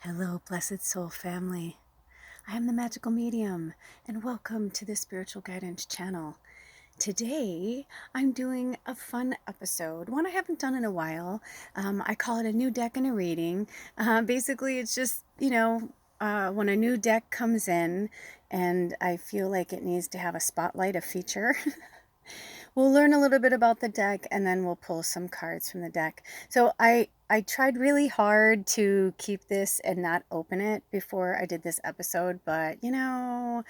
Hello, blessed soul family. I am the magical medium, and welcome to the spiritual guidance channel. Today, I'm doing a fun episode, one I haven't done in a while. I call it a new deck and a reading. Basically, it's just, when a new deck comes in and I feel like it needs to have a spotlight, a feature. We'll learn a little bit about the deck and then we'll pull some cards from the deck. So I tried really hard to keep this and not open it before I did this episode, but the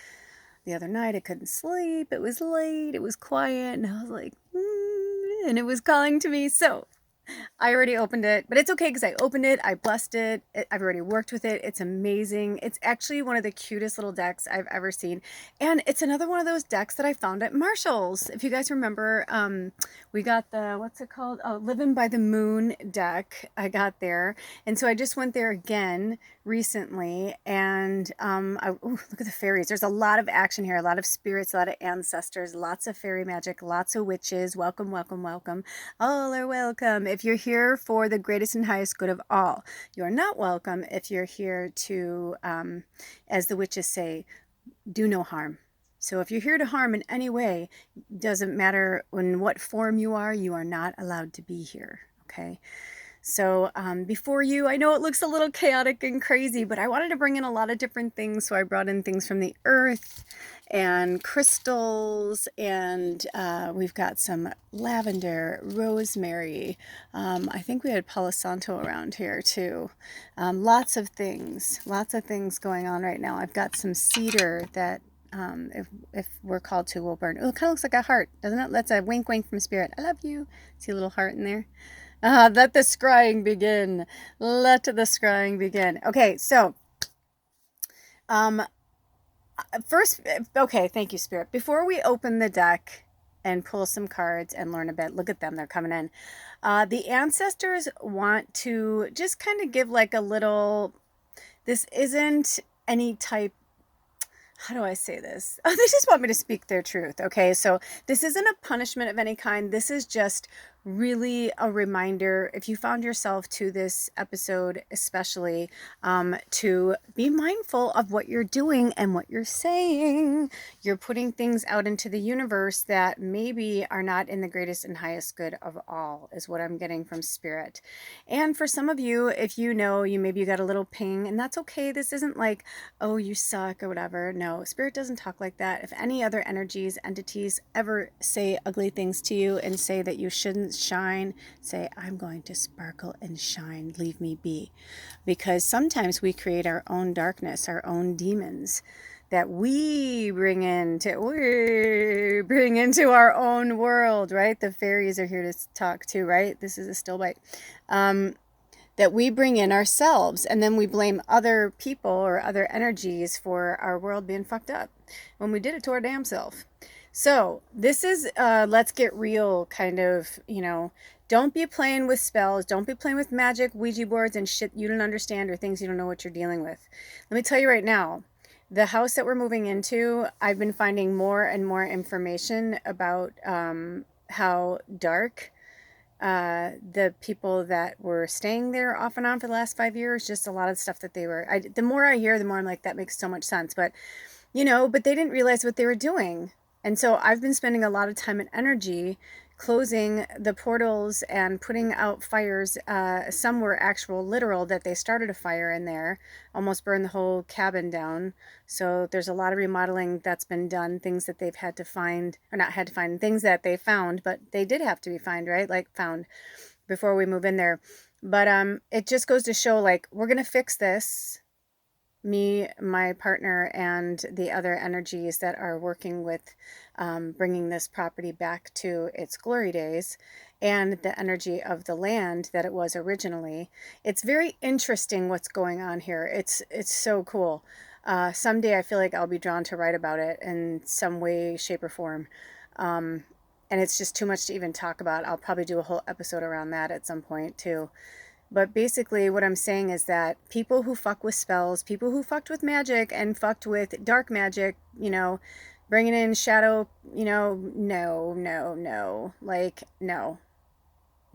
other night I couldn't sleep. It was late, it was quiet, and I was like, and it was calling to me. So I already opened it, but it's okay because I opened it, I blessed it, I've already worked with it. It's amazing. It's actually one of the cutest little decks I've ever seen. And it's another one of those decks that I found at Marshall's. If you guys remember, we got the, what's it called? Oh, Living by the Moon deck I got there. And so I just went there again recently, and look at the fairies. There's a lot of action here, a lot of spirits, a lot of ancestors, lots of fairy magic, lots of witches. Welcome, welcome, welcome. All are welcome if you're here for the greatest and highest good of all. You are not welcome if you're here to, as the witches say, do no harm. So if you're here to harm in any way, doesn't matter in what form you are not allowed to be here, okay? So before you, I know it looks a little chaotic and crazy, but I wanted to bring in a lot of different things. So I brought in things from the earth and crystals, and we've got some lavender, rosemary. I think we had Palo Santo around here too. Lots of things going on right now. I've got some cedar that if we're called to, will burn. Oh, it kind of looks like a heart, doesn't it? That's a wink wink from spirit. I love you. See a little heart in there? Let the scrying begin. Let the scrying begin. Okay, so first, okay, thank you, Spirit. Before we open the deck and pull some cards and learn a bit, look at them, they're coming in. The ancestors want to just kind of give like a little, this isn't any type, how do I say this? Oh, they just want me to speak their truth. Okay, so this isn't a punishment of any kind. This is just really a reminder, if you found yourself to this episode especially, to be mindful of what you're doing and what you're saying. You're putting things out into the universe that maybe are not in the greatest and highest good of all, is what I'm getting from Spirit. And for some of you, if you know, maybe you got a little ping, and that's okay. This isn't like, oh, you suck or whatever. No, Spirit doesn't talk like that. If any other energies, entities ever say ugly things to you and say that you shouldn't shine, say, I'm going to sparkle and shine, leave me be. Because sometimes we create our own darkness, our own demons that we bring into our own world, right? The fairies are here to talk too, right? This is a still bite. That we bring in ourselves, and then we blame other people or other energies for our world being fucked up when we did it to our damn self. So this is let's get real kind of, don't be playing with spells, don't be playing with magic, Ouija boards and shit you don't understand or things you don't know what you're dealing with. Let me tell you right now, the house that we're moving into, I've been finding more and more information about how dark the people that were staying there off and on for the last 5 years, just a lot of stuff that they were, the more I hear, the more I'm like, that makes so much sense. But, but they didn't realize what they were doing. And so I've been spending a lot of time and energy closing the portals and putting out fires. Some were actual literal, that they started a fire in there, almost burned the whole cabin down. So there's a lot of remodeling that's been done, things that they've had to find, or not had to find, things that they found, but they did have to be found, right? Like found before we move in there. But it just goes to show, like, we're going to fix this. Me, my partner, and the other energies that are working with bringing this property back to its glory days, and the energy of the land that it was originally. It's very interesting what's going on here. It's so cool. Someday I feel like I'll be drawn to write about it in some way, shape, or form. And it's just too much to even talk about. I'll probably do a whole episode around that at some point too. But basically what I'm saying is that people who fuck with spells, people who fucked with magic and fucked with dark magic, bringing in shadow, no. Like, no.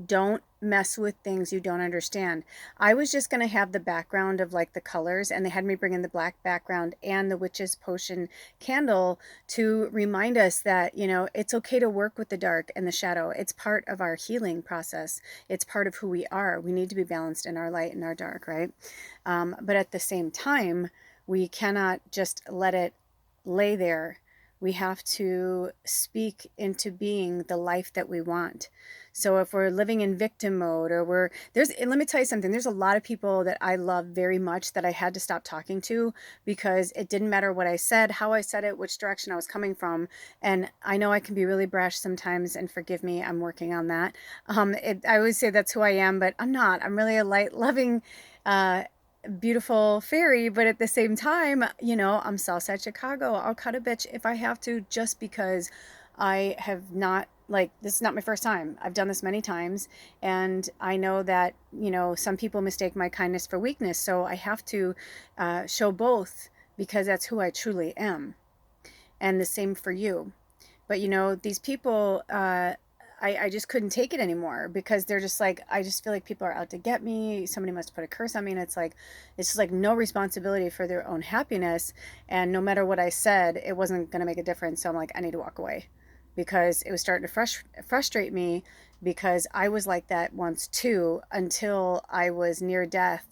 Don't mess with things you don't understand. I was just going to have the background of like the colors, and they had me bring in the black background and the witch's potion candle to remind us that, you know, it's okay to work with the dark and the shadow. It's part of our healing process. It's part of who we are. We need to be balanced in our light and our dark, right? But at the same time, we cannot just let it lay there. We have to speak into being the life that we want. So if we're living in victim mode, or let me tell you something, there's a lot of people that I love very much that I had to stop talking to, because it didn't matter what I said, how I said it, which direction I was coming from. And I know I can be really brash sometimes, and forgive me, I'm working on that. I always say that's who I am, but I'm not. I'm really a light, loving, beautiful fairy, but at the same time, you know, I'm Southside Chicago. I'll cut a bitch if I have to, just because I have not, like, this is not my first time. I've done this many times, and I know that, you know, some people mistake my kindness for weakness, so I have to show both, because that's who I truly am. And the same for you. But, you know, these people, I just couldn't take it anymore, because they're just like, I just feel like people are out to get me. Somebody must put a curse on me. And it's just like no responsibility for their own happiness. And no matter what I said, it wasn't going to make a difference. So I'm like, I need to walk away, because it was starting to frustrate me, because I was like that once too, until I was near death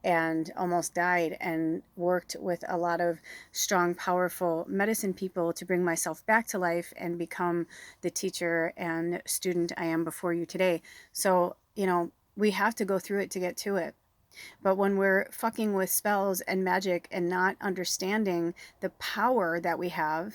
and almost died, and worked with a lot of strong, powerful medicine people to bring myself back to life and become the teacher and student I am before you today. So, you know, we have to go through it to get to it. But when we're fucking with spells and magic and not understanding the power that we have,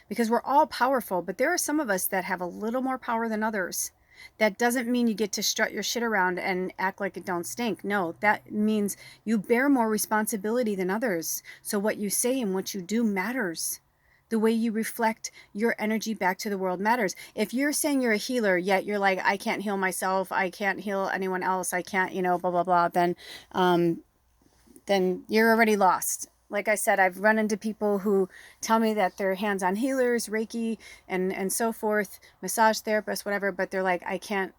because we're all powerful, but there are some of us that have a little more power than others. That doesn't mean you get to strut your shit around and act like it don't stink. No, that means you bear more responsibility than others. So what you say and what you do matters. The way you reflect your energy back to the world matters. If you're saying you're a healer, yet you're like, I can't heal myself, I can't heal anyone else, I can't, you know, blah, blah, blah, then you're already lost. Like I said, I've run into people who tell me that they're hands-on healers, Reiki, and so forth, massage therapists, whatever, but they're like, I can't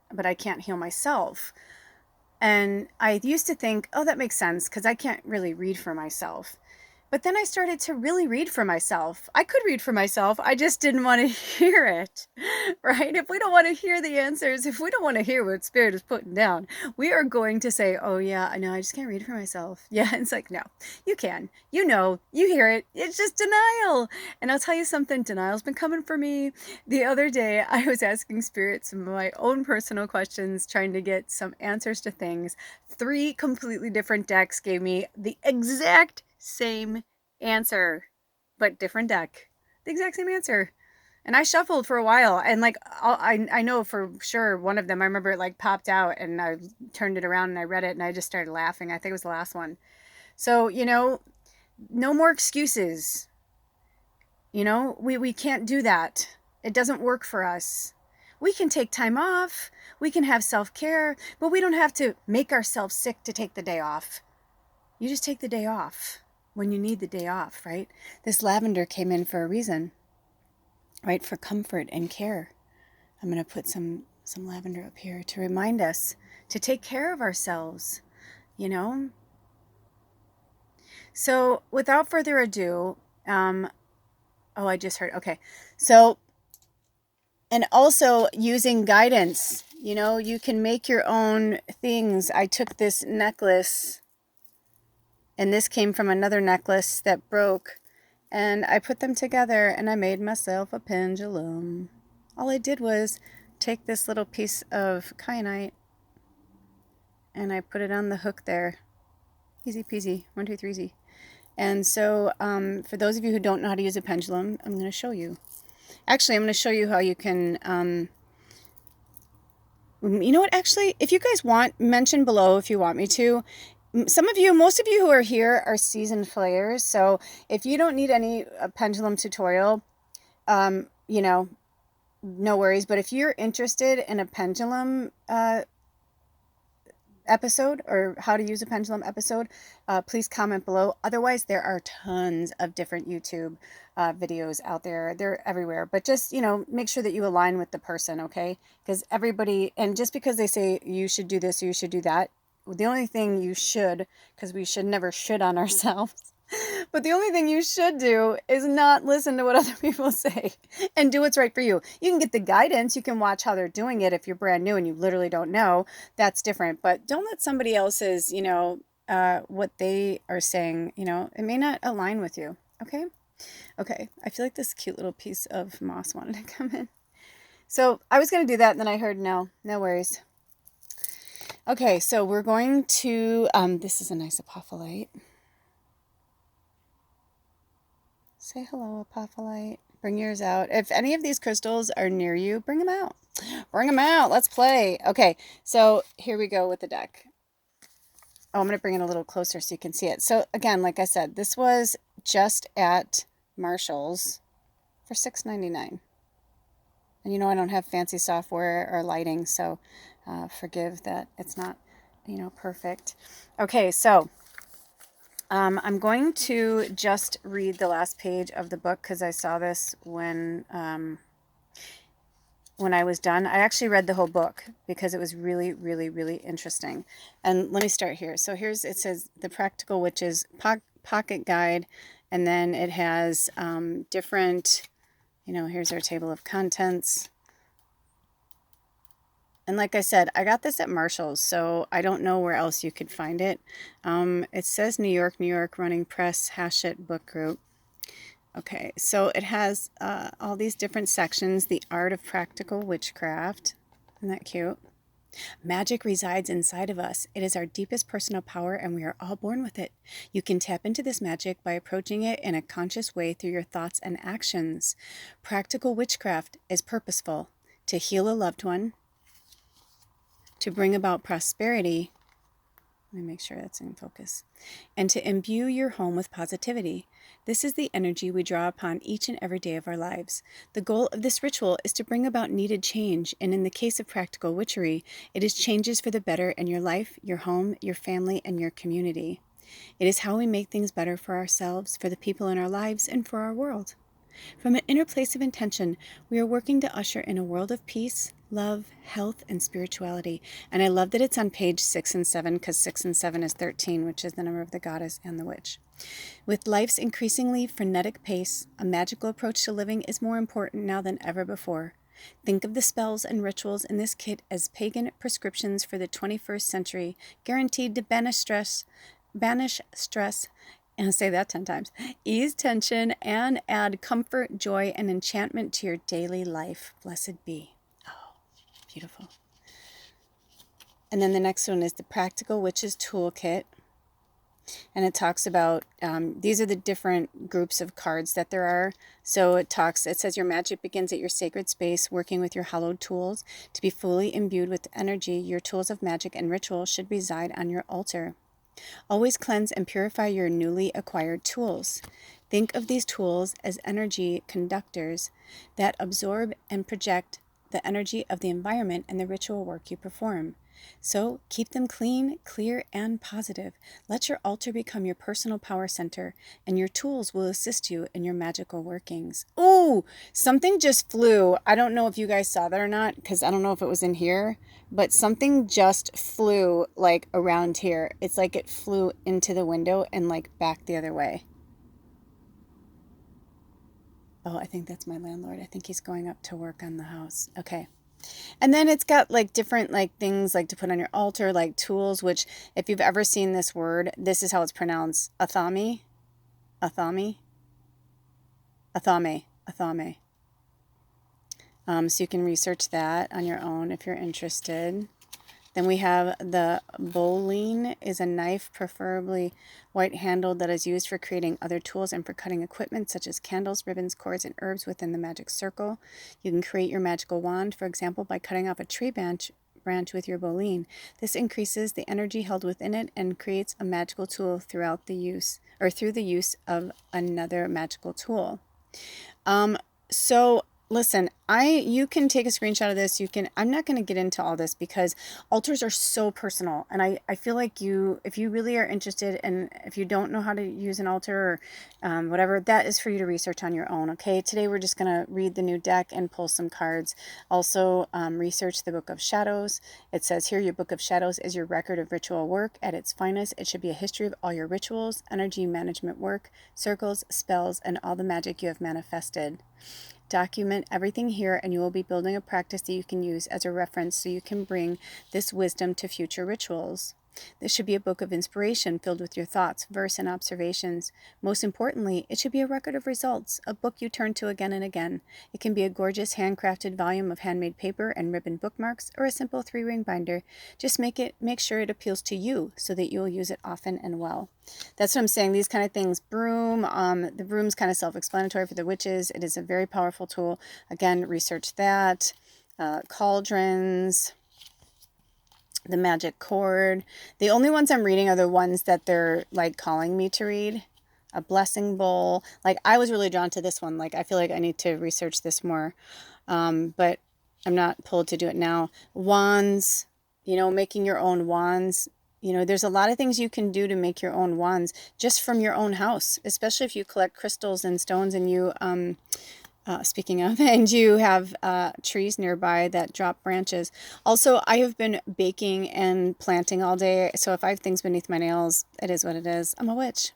heal myself. And I used to think, oh, that makes sense, because I can't really read for myself. But then I started to really read for myself. I could read for myself. I just didn't want to hear it, right? If we don't want to hear the answers, if we don't want to hear what Spirit is putting down, we are going to say, oh yeah, I know, I just can't read for myself. Yeah, it's like, no, you can. You know, you hear it. It's just denial. And I'll tell you something, denial's been coming for me. The other day, I was asking Spirit some of my own personal questions, trying to get some answers to things. 3 completely different decks gave me the exact same answer, but different deck. The exact same answer. And I shuffled for a while, and like I know for sure one of them, I remember it like popped out, and I turned it around and I read it, and I just started laughing. I think it was the last one. So, you know, no more excuses. You know, we can't do that. It doesn't work for us. We can take time off. We can have self-care, but we don't have to make ourselves sick to take the day off. You just take the day off when you need the day off, right? This lavender came in for a reason, right? For comfort and care. I'm going to put some lavender up here to remind us to take care of ourselves, you know? So without further ado, I just heard, okay. So, and also using guidance, you know, you can make your own things. I took this necklace, and this came from another necklace that broke, and I put them together, and I made myself a pendulum. All I did was take this little piece of kyanite, and I put it on the hook there. Easy peasy, 1, 2, 3, easy. And so for those of you who don't know how to use a pendulum, I'm going to show you. Actually, I'm going to show you how you can, you know what, actually, if you guys want, mention below if you want me to. Most of you who are here are seasoned players, so if you don't need any pendulum tutorial, you know, no worries. But if you're interested in a pendulum episode or how to use a pendulum episode, please comment below. Otherwise, there are tons of different YouTube videos out there. They're everywhere. But just, make sure that you align with the person, okay? Because everybody, and just because they say you should do this or you should do that, the only thing you should, because we should never should on ourselves, but the only thing you should do is not listen to what other people say and do what's right for you. You can get the guidance. You can watch how they're doing it if you're brand new and you literally don't know. That's different. But don't let somebody else's, what they are saying, it may not align with you. Okay? Okay. I feel like this cute little piece of moss wanted to come in. So I was going to do that and then I heard no worries. Okay, so we're going to, this is a nice apophyllite. Say hello, apophyllite. Bring yours out. If any of these crystals are near you, bring them out. Bring them out. Let's play. Okay, so here we go with the deck. Oh, I'm going to bring it a little closer so you can see it. So again, like I said, this was just at Marshall's for $6.99. And I don't have fancy software or lighting, so forgive that it's not, perfect. Okay, so I'm going to just read the last page of the book because I saw this when I was done. I actually read the whole book because it was really, really, really interesting. And let me start here. So it says The Practical Witch's Pocket Guide, and then it has different, here's our table of contents. And like I said, I got this at Marshall's, so I don't know where else you could find it. It says New York, Running Press, Hachette Book Group. Okay, so it has all these different sections. The Art of Practical Witchcraft. Isn't that cute? Magic resides inside of us. It is our deepest personal power, and we are all born with it. You can tap into this magic by approaching it in a conscious way through your thoughts and actions. Practical witchcraft is purposeful: to heal a loved one, to bring about prosperity, let me make sure that's in focus, and to imbue your home with positivity. This is the energy we draw upon each and every day of our lives. The goal of this ritual is to bring about needed change, and in the case of practical witchery, it is changes for the better in your life, your home, your family, and your community. It is how we make things better for ourselves, for the people in our lives, and for our world. From an inner place of intention, we are working to usher in a world of peace, love, health, and spirituality. And I love that it's on page 6 and 7, because 6 and 7 is 13, which is the number of the goddess and the witch. With life's increasingly frenetic pace, a magical approach to living is more important now than ever before. Think of the spells and rituals in this kit as pagan prescriptions for the 21st century, guaranteed to banish stress, and say that 10 times, ease tension, and add comfort, joy, and enchantment to your daily life. Blessed be. Oh, beautiful. And then the next one is the Practical Witch's Toolkit. And it talks about, these are the different groups of cards that there are. So it says your magic begins at your sacred space, working with your hallowed tools. To be fully imbued with energy, your tools of magic and ritual should reside on your altar. Always cleanse and purify your newly acquired tools. Think of these tools as energy conductors that absorb and project the energy of the environment and the ritual work you perform. So keep them clean, clear, and positive. Let your altar become your personal power center, and your tools will assist you in your magical workings. Ooh, something just flew. I don't know if you guys saw that or not, because I don't know if it was in here, but something just flew like around here. It's like it flew into the window and like back the other way. Oh, I think that's my landlord. I think he's going up to work on the house. Okay. And then it's got like different like things like to put on your altar, like tools, which if you've ever seen this word, this is how it's pronounced. Athame. So you can research that on your own if you're interested. Then we have the bowline is a knife, preferably white-handled, that is used for creating other tools and for cutting equipment such as candles, ribbons, cords, and herbs within the magic circle. You can create your magical wand, for example, by cutting off a tree branch with your bowline. This increases the energy held within it and creates a magical tool through the use of another magical tool. So listen, you can take a screenshot of this. I'm not going to get into all this because altars are so personal. And I feel like if you really are interested and if you don't know how to use an altar or whatever, that is for you to research on your own. Okay. Today we're just going to read the new deck and pull some cards. Also, research the Book of Shadows. It says here, your Book of Shadows is your record of ritual work at its finest. It should be a history of all your rituals, energy management work, circles, spells, and all the magic you have manifested. Document everything here, and you will be building a practice that you can use as a reference so you can bring this wisdom to future rituals. This should be a book of inspiration filled with your thoughts, verse, and observations. Most importantly, it should be a record of results, a book you turn to again and again. It can be a gorgeous handcrafted volume of handmade paper and ribbon bookmarks, or a simple 3-ring binder. Just make sure it appeals to you so that you will use it often and well. That's what I'm saying. These kind of things. Broom. The broom's kind of self-explanatory for the witches. It is a very powerful tool. Again, research that. Cauldrons. The magic cord. The only ones I'm reading are the ones that they're like calling me to read. A blessing bowl. Like, I was really drawn to this one. Like, I feel like I need to research this more. But I'm not pulled to do it now. Wands. Making your own wands. There's a lot of things you can do to make your own wands just from your own house, especially if you collect crystals and stones and you, speaking of, and you have trees nearby that drop branches. Also, I have been baking and planting all day, so if I have things beneath my nails, it is what it is. I'm a witch.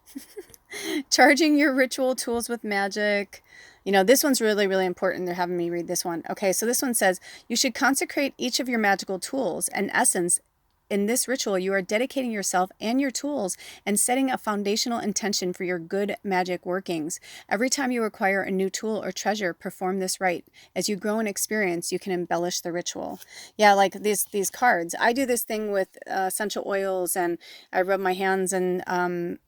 Charging your ritual tools with magic. This one's really, really important. They're having me read this one. Okay, so this one says, you should consecrate each of your magical tools. In essence, in this ritual, you are dedicating yourself and your tools and setting a foundational intention for your good magic workings. Every time you acquire a new tool or treasure, perform this rite. As you grow in experience, you can embellish the ritual. Yeah, like these cards. I do this thing with essential oils, and I rub my hands and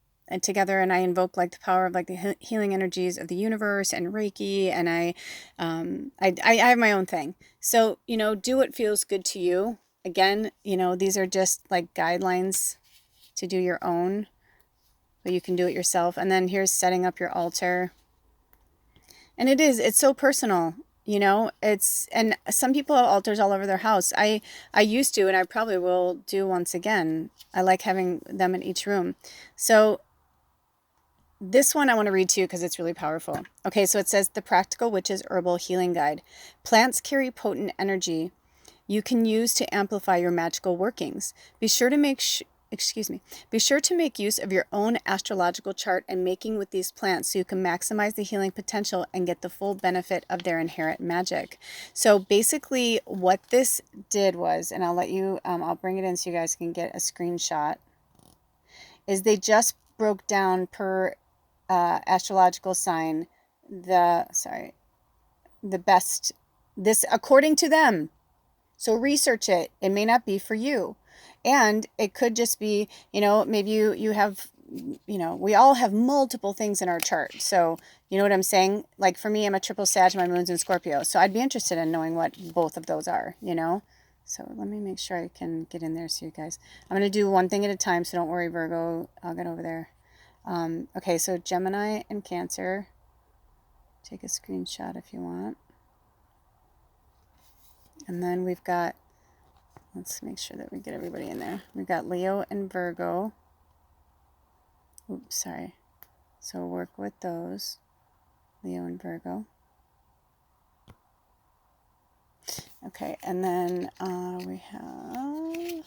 together, and I invoke like the power of like the healing energies of the universe and Reiki, and I have my own thing. So do what feels good to you. Again, these are just like guidelines to do your own, but you can do it yourself. And then here's setting up your altar. And it's so personal, and some people have altars all over their house. I used to, and I probably will do once again. I like having them in each room. So this one I want to read to you because it's really powerful. Okay, so it says, The Practical Witch's Herbal Healing Guide. Plants carry potent energy you can use to amplify your magical workings. Be sure to make use of your own astrological chart and making with these plants so you can maximize the healing potential and get the full benefit of their inherent magic. So basically what this did was, and I'll bring it in so you guys can get a screenshot, is they just broke down per astrological sign the best, this according to them. So research it. It may not be for you. And it could just be, maybe you have, we all have multiple things in our chart. So, you know what I'm saying? Like for me, I'm a triple Sag, my moon's in Scorpio. So I'd be interested in knowing what both of those are, So let me make sure I can get in there so you guys, I'm going to do one thing at a time. So don't worry, Virgo, I'll get over there. Okay, so Gemini and Cancer. Take a screenshot if you want. And then we've got, let's make sure that we get everybody in there. We've got Leo and Virgo. Oops, sorry. So work with those, Leo and Virgo. Okay, and then we have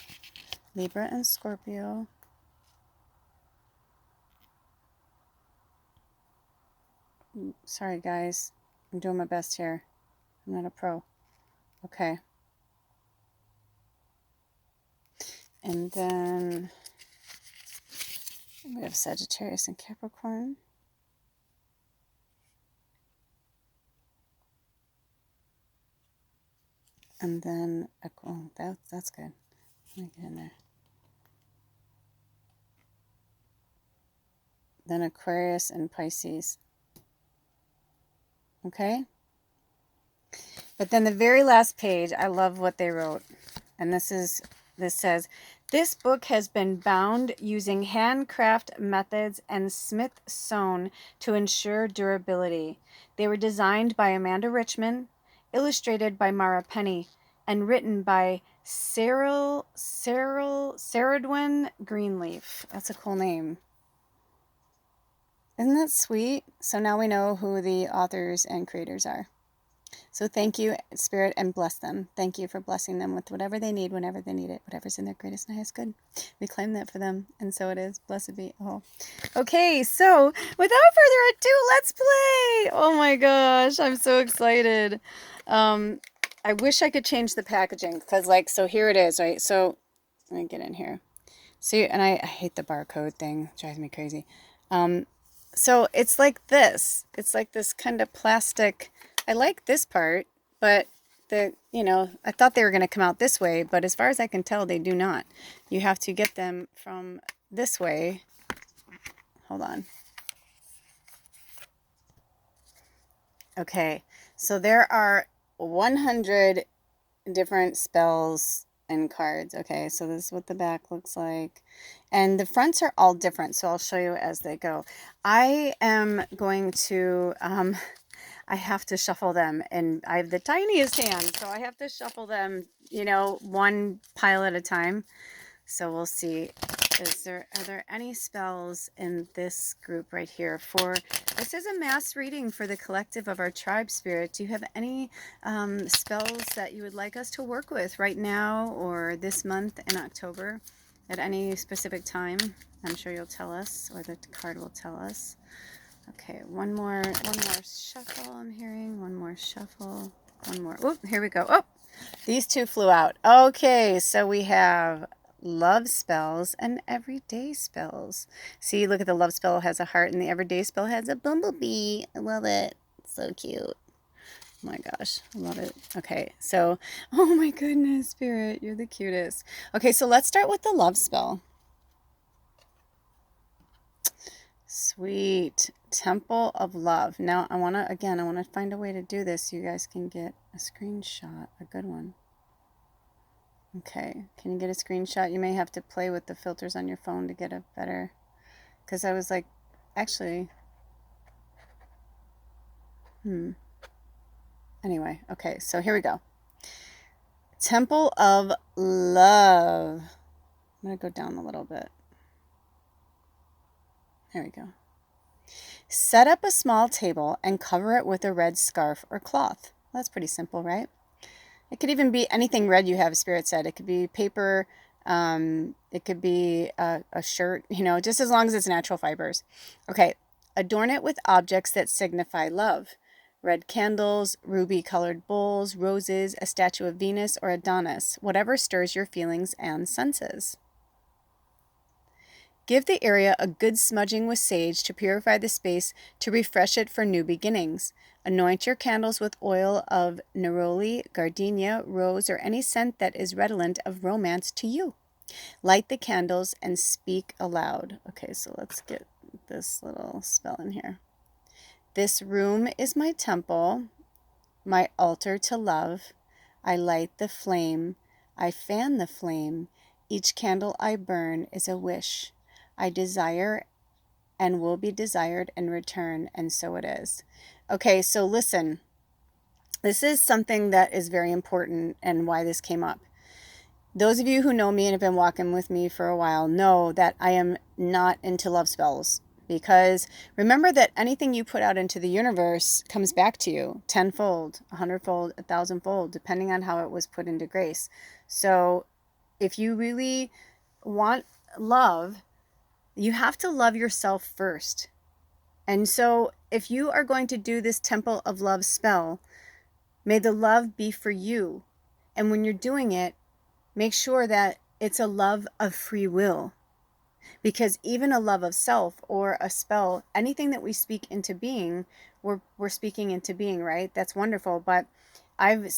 Libra and Scorpio. Sorry, guys. I'm doing my best here. I'm not a pro. Okay. And then we have Sagittarius and Capricorn. And then, oh, that's good. Let me get in there. Then Aquarius and Pisces. Okay? But then the very last page, I love what they wrote. And this says, This book has been bound using handcraft methods and Smith sewn to ensure durability. They were designed by Amanda Richmond, illustrated by Mara Penny, and written by Saradwin Greenleaf. That's a cool name. Isn't that sweet? So now we know who the authors and creators are. So thank you, Spirit, and bless them. Thank you for blessing them with whatever they need, whenever they need it, whatever's in their greatest and highest good. We claim that for them, and so it is. Blessed be. Oh, okay. So without further ado, let's play. Oh my gosh, I'm so excited. I wish I could change the packaging because, like, so here it is, right? So let me get in here. See, and I hate the barcode thing. It drives me crazy. So it's like this. It's like this kind of plastic. I like this part, but I thought they were going to come out this way, but as far as I can tell, they do not. You have to get them from this way. Hold on. Okay, so there are 100 different spells and cards. Okay, so this is what the back looks like. And the fronts are all different, so I'll show you as they go. I am going to, I have to shuffle them, and I have the tiniest hand, so I have to shuffle them, one pile at a time. So we'll see. Are there any spells in this group right here? This is a mass reading for the collective of our tribe, Spirit. Do you have any spells that you would like us to work with right now or this month in October at any specific time? I'm sure you'll tell us, or the card will tell us. Okay, one more shuffle I'm hearing. One more shuffle. One more. Oop, here we go. Oh, these two flew out. Okay, so we have love spells and everyday spells. See, look at the love spell has a heart and the everyday spell has a bumblebee. I love it. It's so cute. Oh my gosh, I love it. Okay, so, oh my goodness, Spirit, you're the cutest. Okay, so let's start with the love spell. Sweet. Temple of Love. Now, I want to find a way to do this so you guys can get a screenshot, a good one. Okay, can you get a screenshot? You may have to play with the filters on your phone to get a better, because I was like, actually, anyway, okay, so here we go. Temple of Love. I'm going to go down a little bit. There we go. Set up a small table and cover it with a red scarf or cloth. Well, that's pretty simple, right? It could even be anything red you have, Spirit said. It could be paper. It could be a shirt, just as long as it's natural fibers. Okay, adorn it with objects that signify love. Red candles, ruby-colored bowls, roses, a statue of Venus or Adonis, whatever stirs your feelings and senses. Give the area a good smudging with sage to purify the space, to refresh it for new beginnings. Anoint your candles with oil of neroli, gardenia, rose, or any scent that is redolent of romance to you. Light the candles and speak aloud. Okay, so let's get this little spell in here. This room is my temple, my altar to love. I light the flame. I fan the flame. Each candle I burn is a wish. I desire and will be desired in return, and so it is. Okay, so listen. This is something that is very important and why this came up. Those of you who know me and have been walking with me for a while know that I am not into love spells, because remember that anything you put out into the universe comes back to you tenfold, 100-fold, 1,000-fold, depending on how it was put into grace. So if you really want love, you have to love yourself first. And so if you are going to do this Temple of Love spell, may the love be for you. And when you're doing it, make sure that it's a love of free will. Because even a love of self or a spell, anything that we speak into being, we're speaking into being, right? That's wonderful. But I've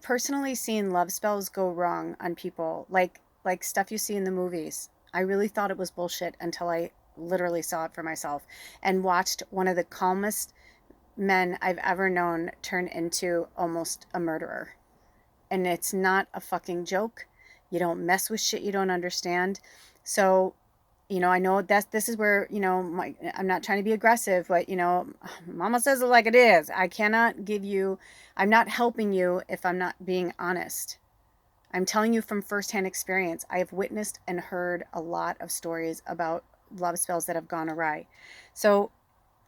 personally seen love spells go wrong on people, like stuff you see in the movies. I really thought it was bullshit until I literally saw it for myself and watched one of the calmest men I've ever known turn into almost a murderer. And it's not a fucking joke. You don't mess with shit you don't understand. So, I know this is where, I'm not trying to be aggressive, but, mama says it like it is. I cannot give you, I'm not helping you if I'm not being honest. I'm telling you from firsthand experience. I have witnessed and heard a lot of stories about love spells that have gone awry. So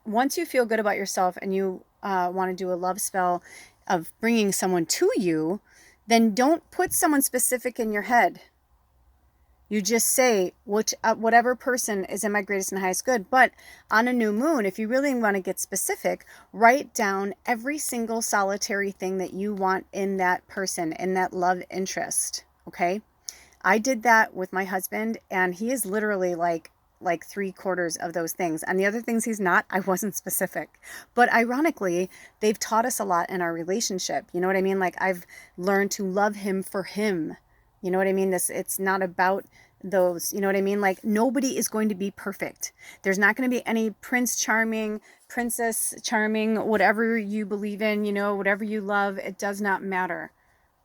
once you feel good about yourself and you want to do a love spell of bringing someone to you, then don't put someone specific in your head. You just say whatever person is in my greatest and highest good. But on a new moon, if you really want to get specific, write down every single solitary thing that you want in that person, in that love interest. Okay? I did that with my husband, and he is literally like 3/4 of those things. And the other things he's not, I wasn't specific. But ironically, they've taught us a lot in our relationship. You know what I mean? Like, I've learned to love him for him. You know what I mean? It's not about those, you know what I mean? Like, nobody is going to be perfect. There's not going to be any Prince Charming, Princess Charming, whatever you believe in, whatever you love, it does not matter.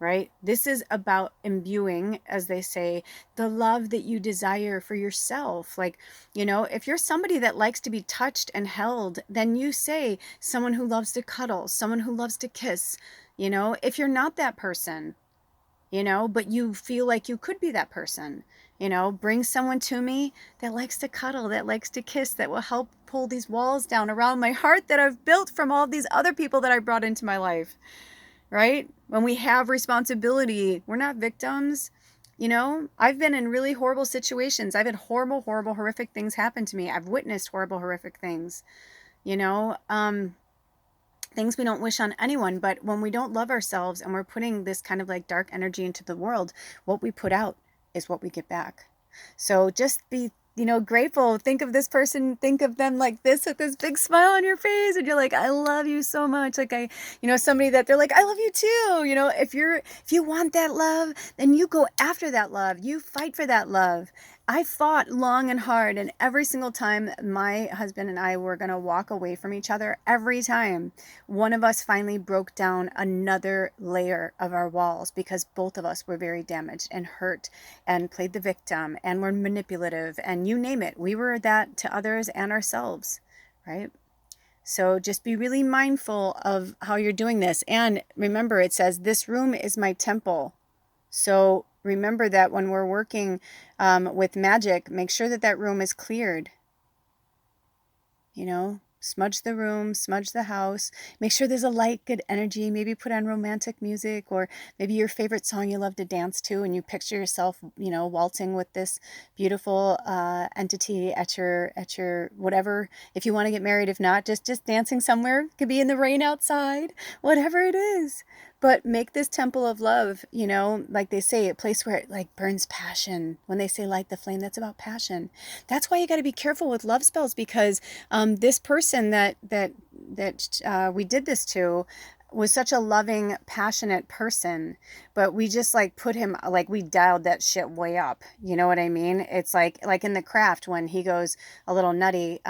Right? This is about imbuing, as they say, the love that you desire for yourself. Like, if you're somebody that likes to be touched and held, then you say someone who loves to cuddle, someone who loves to kiss. If you're not that person, but you feel like you could be that person, bring someone to me that likes to cuddle, that likes to kiss, that will help pull these walls down around my heart that I've built from all these other people that I brought into my life. Right? When we have responsibility, we're not victims. I've been in really horrible situations. I've had horrible, horrible, horrific things happen to me. I've witnessed horrible, horrific things, things we don't wish on anyone. But when we don't love ourselves and we're putting this kind of like dark energy into the world, what we put out is what we get back. So just be grateful. Think of this person, think of them like this with this big smile on your face. And you're like, I love you so much. Like somebody that they're like, I love you too. If you want that love, then you go after that love. You fight for that love. I fought long and hard, and every single time my husband and I were going to walk away from each other, every time one of us finally broke down another layer of our walls because both of us were very damaged and hurt and played the victim and were manipulative and you name it. We were that to others and ourselves, right? So just be really mindful of how you're doing this. And remember, it says, this room is my temple. So remember that when we're working with magic, make sure that room is cleared. Smudge the room, smudge the house, make sure there's a light, good energy, maybe put on romantic music, or maybe your favorite song you love to dance to, and you picture yourself, waltzing with this beautiful entity at your whatever. If you want to get married, if not, just dancing somewhere. It could be in the rain outside, whatever it is. But make this temple of love, like they say, a place where it like burns passion. When they say light the flame, that's about passion. That's why you got to be careful with love spells, because this person that we did this to was such a loving, passionate person, but we just like put him, like we dialed that shit way up. You know what I mean? It's like in The Craft when he goes a little nutty.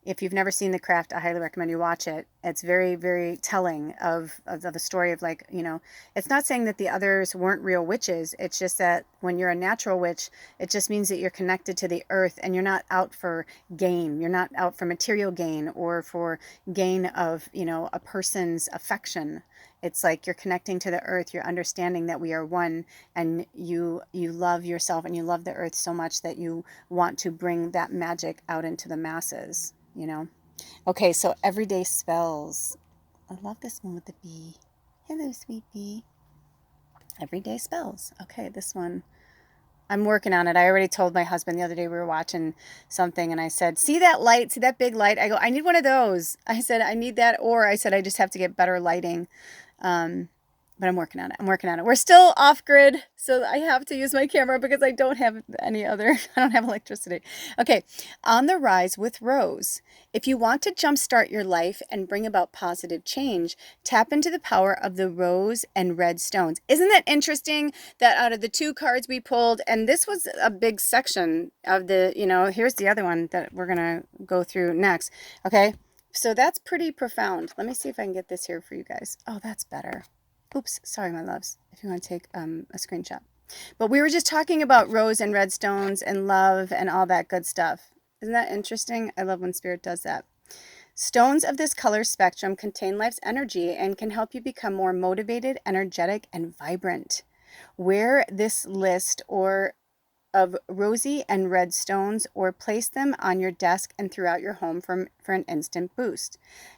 If you've never seen The Craft, I highly recommend you watch it. It's very, very telling of the story of like, it's not saying that the others weren't real witches. It's just that when you're a natural witch, it just means that you're connected to the earth and you're not out for gain. You're not out for material gain or for gain of, a person's affection. It's like you're connecting to the earth. You're understanding that we are one, and you love yourself and you love the earth so much that you want to bring that magic out into the masses. Okay, so everyday spells. I love this one with the bee. Hello, sweet bee. Everyday spells. Okay, this one. I'm working on it. I already told my husband the other day we were watching something and I said, see that light? See that big light? I go, I need one of those. I said, I need that. Or I said, I just have to get better lighting. But I'm working on it. We're still off grid, so I have to use my camera because I don't have I don't have electricity. Okay, on the rise with Rose. If you want to jumpstart your life and bring about positive change, tap into the power of the rose and red stones. Isn't that interesting that out of the two cards we pulled, and this was a big section of the, here's the other one that we're going to go through next. Okay, so that's pretty profound. Let me see if I can get this here for you guys. Oh, that's better. Oops, sorry, my loves, if you want to take a screenshot. But we were just talking about rose and red stones and love and all that good stuff. Isn't that interesting? I love when Spirit does that. Stones of this color spectrum contain life's energy and can help you become more motivated, energetic, and vibrant. Wear this list of rosy and red stones or place them on your desk and throughout your home for an instant boost.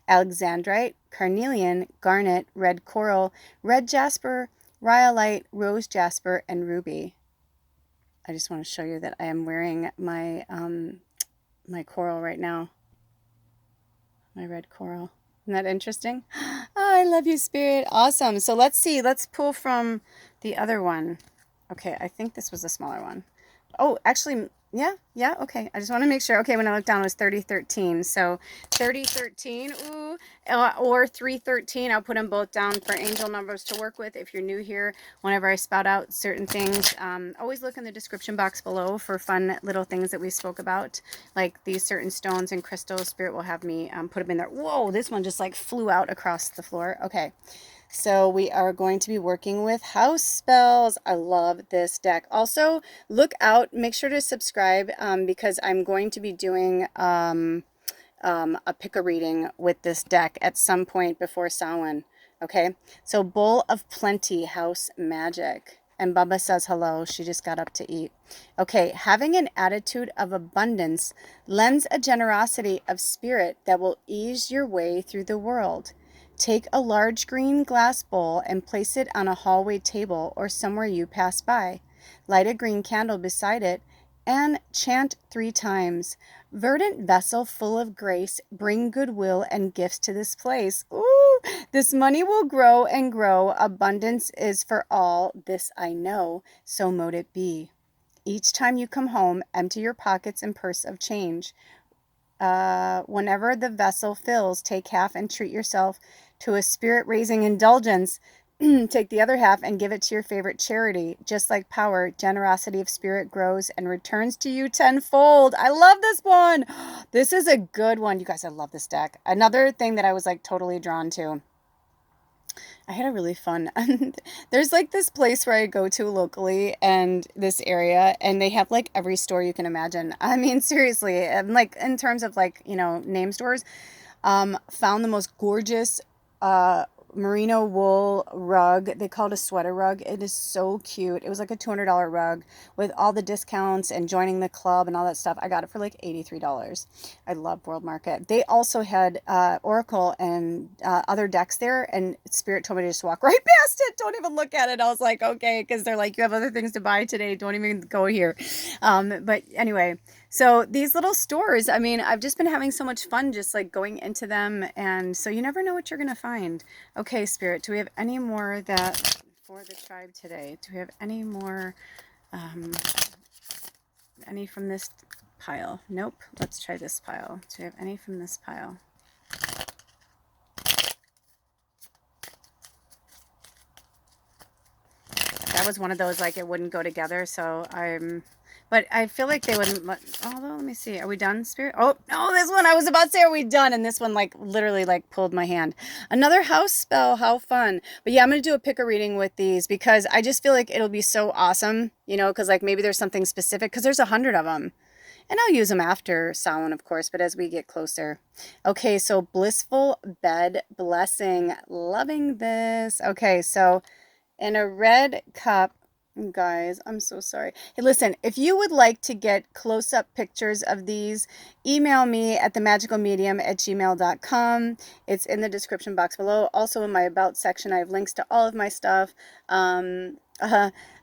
Alexandrite, carnelian, garnet, red coral, red jasper, rhyolite, rose jasper, and ruby. I just want to show you that I am wearing my my coral right now. My red coral. Isn't that interesting? Oh, I love you, Spirit. Awesome. So let's see. Let's pull from the other one. Okay, I think this was a smaller one. Oh, actually, yeah, okay. I just want to make sure. Okay, when I looked down, it was 3013. So 3013, ooh, or 313. I'll put them both down for angel numbers to work with. If you're new here, whenever I spout out certain things, always look in the description box below for fun little things that we spoke about, like these certain stones and crystals. Spirit will have me put them in there. Whoa, this one just like flew out across the floor. Okay. So we are going to be working with house spells. I love this deck. Also, look out, make sure to subscribe because I'm going to be doing a pick a reading with this deck at some point before Samhain. Okay, so Bowl of Plenty, House Magic. And Bubba says hello. She just got up to eat. Okay, having an attitude of abundance lends a generosity of spirit that will ease your way through the world. Take a large green glass bowl and place it on a hallway table or somewhere you pass by. Light a green candle beside it and chant 3 times. Verdant vessel full of grace, bring goodwill and gifts to this place. Ooh, this money will grow and grow. Abundance is for all. This I know, so mote it be. Each time you come home, empty your pockets and purse of change. Whenever the vessel fills, take half and treat yourself to a spirit-raising indulgence. Take the other half and give it to your favorite charity. Just like power, generosity of spirit grows and returns to you tenfold. I love this one. This is a good one. You guys, I love this deck. Another thing that I was like totally drawn to. I had a really fun, there's like this place where I go to locally and this area, and they have like every store you can imagine. I mean, seriously, like in terms of like, you know, name stores, found the most gorgeous, merino wool rug. They call it a sweater rug. It is so cute. It was like a $200 rug with all the discounts and joining the club and all that stuff. I got it for like $83. I love World Market. They also had Oracle and other decks there, and Spirit told me to just walk right past it. Don't even look at it. I was like, okay, because they're like, you have other things to buy today. Don't even go here. But anyway, so these little stores, I mean, I've just been having so much fun just like going into them, and so you never know what you're going to find. Okay, Spirit, do we have any more that for the tribe today? Do we have any more, any from this pile? Nope. Let's try this pile. Do we have any from this pile? That was one of those, like, it wouldn't go together, so but I feel like they wouldn't although, let me see. Are we done, Spirit? Oh, no, this one, I was about to say, are we done? And this one, like, literally, like, pulled my hand. Another house spell. How fun. But yeah, I'm going to do a pick a reading with these because I just feel like it'll be so awesome, you know, because, like, maybe there's something specific because there's 100 of them. And I'll use them after Samhain, of course, but as we get closer. Okay, so blissful bed blessing. Loving this. Okay, so in a red cup, guys, I'm so sorry. Hey, listen, if you would like to get close-up pictures of these, email me at themagicalmedium@gmail.com. It's in the description box below. Also in my About section, I have links to all of my stuff.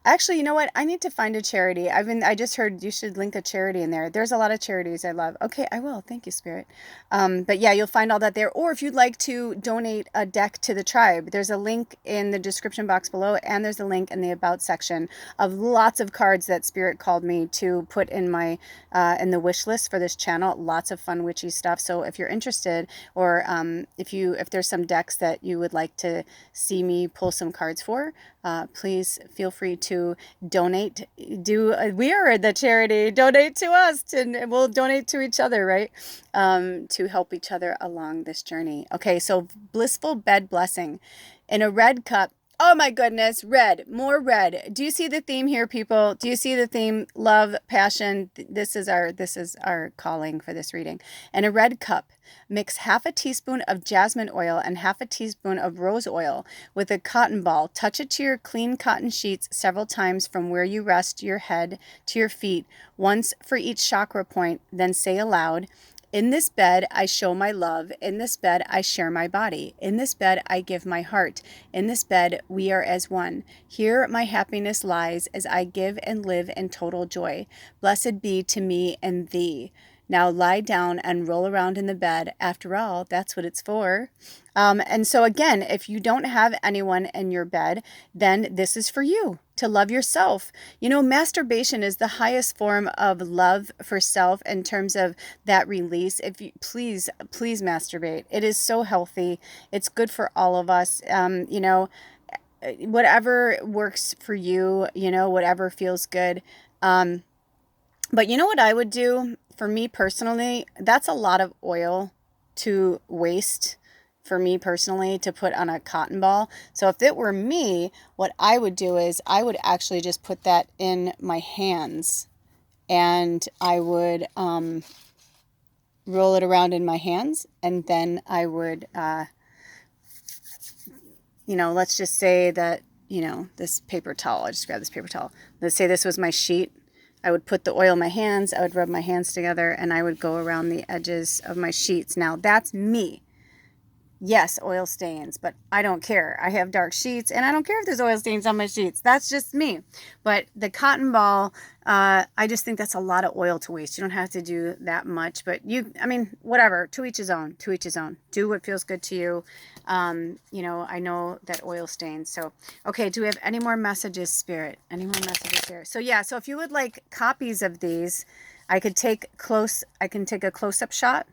Actually, you know what? I need to find a charity. I just heard you should link a charity in there. There's a lot of charities I love. Okay, I will. Thank you, Spirit. But yeah, you'll find all that there. Or if you'd like to donate a deck to the tribe, there's a link in the description box below, and there's a link in the About section of lots of cards that Spirit called me to put in my in the wish list for this channel. Lots of fun witchy stuff. So if you're interested, or if there's some decks that you would like to see me pull some cards for, please feel free to donate. We are the charity. Donate to us, and we'll donate to each other, right? To help each other along this journey. Okay, so blissful bed blessing in a red cup. Oh my goodness, red, more red. Do you see the theme here, people? Do you see the theme? Love, passion. This is our calling for this reading. In a red cup, mix half a teaspoon of jasmine oil and half a teaspoon of rose oil with a cotton ball. Touch it to your clean cotton sheets several times from where you rest your head to your feet, once for each chakra point. Then say aloud, in this bed, I show my love. In this bed, I share my body. In this bed, I give my heart. In this bed, we are as one. Here my happiness lies as I give and live in total joy. Blessed be to me and thee. Now lie down and roll around in the bed. After all, that's what it's for. And so again, if you don't have anyone in your bed, then this is for you, to love yourself. You know, masturbation is the highest form of love for self in terms of that release. If you please masturbate. It is so healthy. It's good for all of us. You know, whatever works for you, you know, whatever feels good. But you know what I would do? For me personally, that's a lot of oil to waste for me personally to put on a cotton ball. So if it were me, what I would do is I would actually just put that in my hands and I would roll it around in my hands, and then I would, you know, let's just say that, you know, this paper towel, I just grabbed this paper towel. Let's say this was my sheet. I would put the oil in my hands, I would rub my hands together, and I would go around the edges of my sheets. Now, that's me. Yes, oil stains, but I don't care. I have dark sheets, and I don't care if there's oil stains on my sheets. That's just me. But the cotton ball, I just think that's a lot of oil to waste. You don't have to do that much, but I mean, whatever. To each his own. To each his own. Do what feels good to you. You know, I know that oil stains. So, okay, do we have any more messages, Spirit? Any more messages here? So, yeah, so if you would like copies of these, I can take a close-up shot,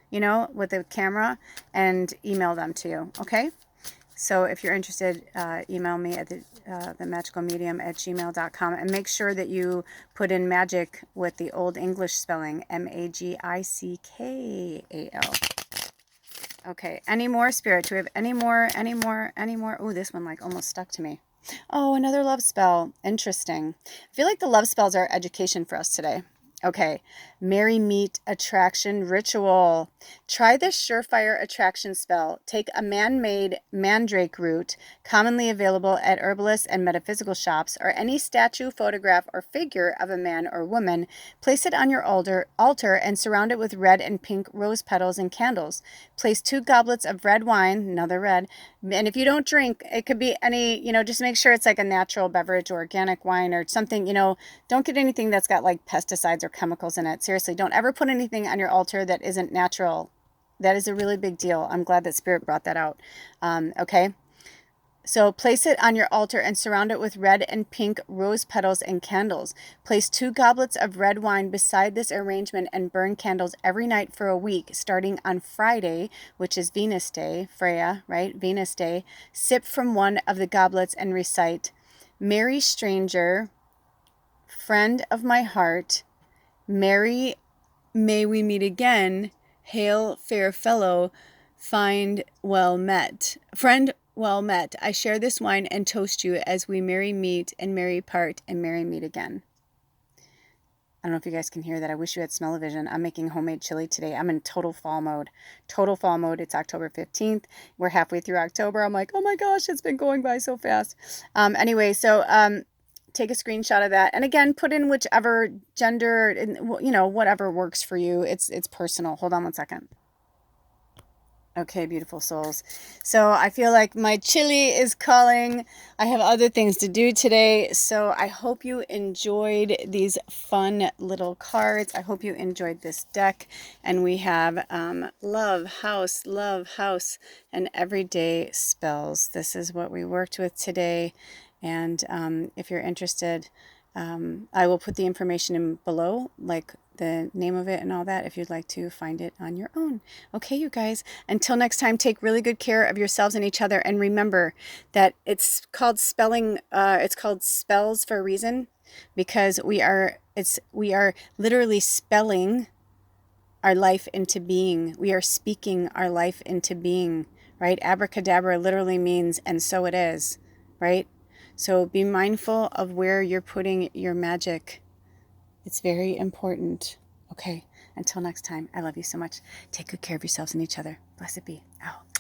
you know, with a camera and email them to you. Okay. So if you're interested, email me at themagicalmedium@gmail.com, and make sure that you put in magic with the old English spelling, MAGICKAL. Okay. Any more, Spirit? Do we have any more? Oh, this one like almost stuck to me. Oh, another love spell. Interesting. I feel like the love spells are education for us today. Okay, Merry Meet Attraction Ritual. Try this surefire attraction spell. Take a man-made mandrake root, commonly available at herbalists and metaphysical shops, or any statue, photograph, or figure of a man or woman. Place it on your altar and surround it with red and pink rose petals and candles. Place 2 goblets of red wine, another red, and if you don't drink, it could be any, you know, just make sure it's like a natural beverage or organic wine or something, you know, don't get anything that's got like pesticides or chemicals in it. Seriously, don't ever put anything on your altar that isn't natural. That is a really big deal. I'm glad that Spirit brought that out. Okay. So place it on your altar and surround it with red and pink rose petals and candles. Place 2 goblets of red wine beside this arrangement and burn candles every night for a week, starting on Friday, which is Venus Day, Freya, right? Venus Day. Sip from one of the goblets and recite, Merry stranger, friend of my heart, Mary, may we meet again. Hail, fair fellow, find well met. Friend well met. I share this wine and toast you as we merry meet and merry part and merry meet again. I don't know if you guys can hear that. I wish you had smell-o-vision. I'm making homemade chili today. I'm in total fall mode. Total fall mode. It's October 15th. We're halfway through October. I'm like, oh my gosh, it's been going by so fast. Anyway, so take a screenshot of that. And again, put in whichever gender, you know, whatever works for you. It's personal. Hold on one second. Okay, beautiful souls. So I feel like my chili is calling. I have other things to do today. So I hope you enjoyed these fun little cards. I hope you enjoyed this deck. And we have love, house, and everyday spells. This is what we worked with today. And if you're interested, I will put the information in below, like the name of it and all that, if you'd like to find it on your own. Okay, you guys, until next time, take really good care of yourselves and each other. And remember that it's called spelling, it's called spells for a reason, because we are literally spelling our life into being. We are speaking our life into being, right? Abracadabra literally means, and so it is. right? So be mindful of where you're putting your magic. It's very important. Okay, until next time, I love you so much. Take good care of yourselves and each other. Blessed be. Out.